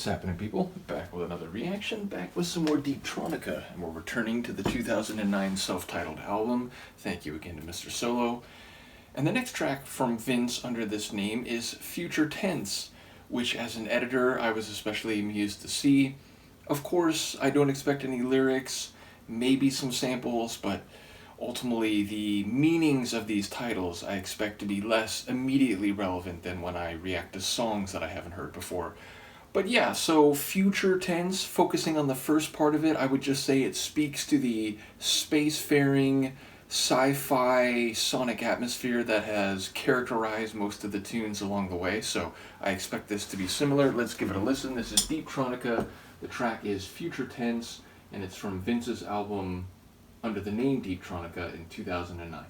What's happening, people? Back with another reaction, back with some more Deeptronica, and we're returning to the 2009 self-titled album. Thank you again to Mr. Solo. And the next track from Vince under this name is Future Tense, which as an editor I was especially amused to see. Of course, I don't expect any lyrics, maybe some samples, but ultimately the meanings of these titles I expect to be less immediately relevant than when I react to songs that I haven't heard before. But yeah, so Future Tense, focusing on the first part of it, I would just say it speaks to the spacefaring, sci-fi sonic atmosphere that has characterized most of the tunes along the way, so I expect this to be similar. Let's give it a listen. This is Deeptronica. The track is Future Tense, and it's from Vince's album under the name Deeptronica in 2009.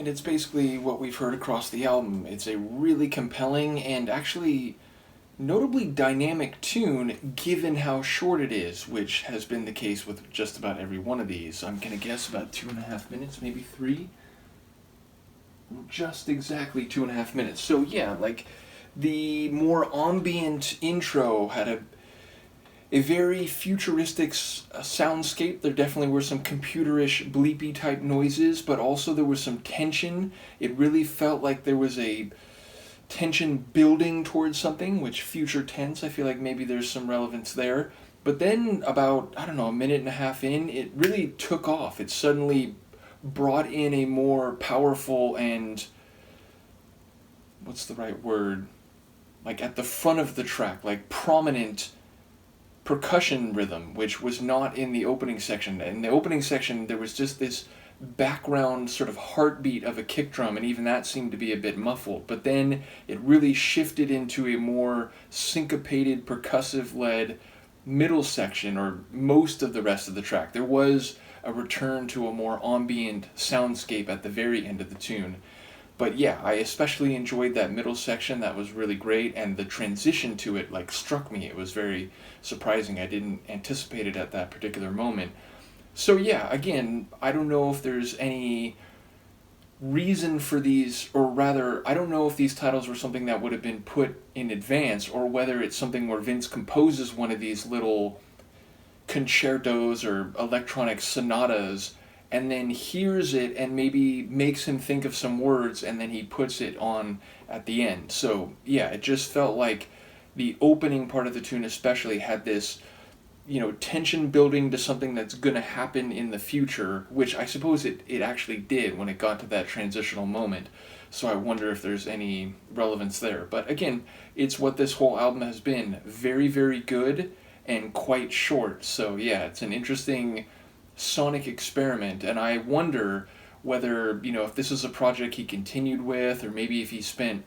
It's basically what we've heard across the album. It's a really compelling and actually notably dynamic tune given how short it is, which has been the case with just about every one of these. I'm going to guess about 2.5 minutes, maybe 3? Just exactly 2.5 minutes. So yeah, like the more ambient intro had a very futuristic soundscape. There definitely were some computerish bleepy type noises, but also there was some tension. It really felt like there was a tension building towards something, which Future Tense, I feel like maybe there's some relevance there. But then about, I don't know, 1.5 minutes in, it really took off. It suddenly brought in a more powerful and, what's the right word? Like at the front of the track, like prominent percussion rhythm, which was not in the opening section. In the opening section, there was just this background sort of heartbeat of a kick drum, and even that seemed to be a bit muffled. But then it really shifted into a more syncopated, percussive-led middle section, or most of the rest of the track. There was a return to a more ambient soundscape at the very end of the tune. But yeah, I especially enjoyed that middle section. That was really great, and the transition to it like struck me. It was very surprising. I didn't anticipate it at that particular moment. So yeah, again, I don't know if there's any reason for these, or rather, I don't know if these titles were something that would have been put in advance, or whether it's something where Vince composes one of these little concertos or electronic sonatas, and then hears it and maybe makes him think of some words, and then he puts it on at the end. So yeah, it just felt like the opening part of the tune especially had this, tension building to something that's going to happen in the future, which I suppose it actually did when it got to that transitional moment. So I wonder if there's any relevance there. But again, it's what this whole album has been. Very, very good and quite short. So yeah, it's an interesting sonic experiment, and I wonder whether, if this is a project he continued with, or maybe if he spent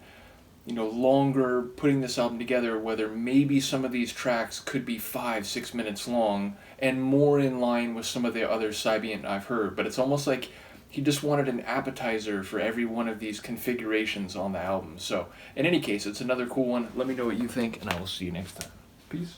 longer putting this album together, whether maybe some of these tracks could be 5-6 minutes long and more in line with some of the other Psybient I've heard. But it's almost like he just wanted an appetizer for every one of these configurations on the album. So in any case, it's another cool one. Let me know what you think, and I will see you next time. Peace.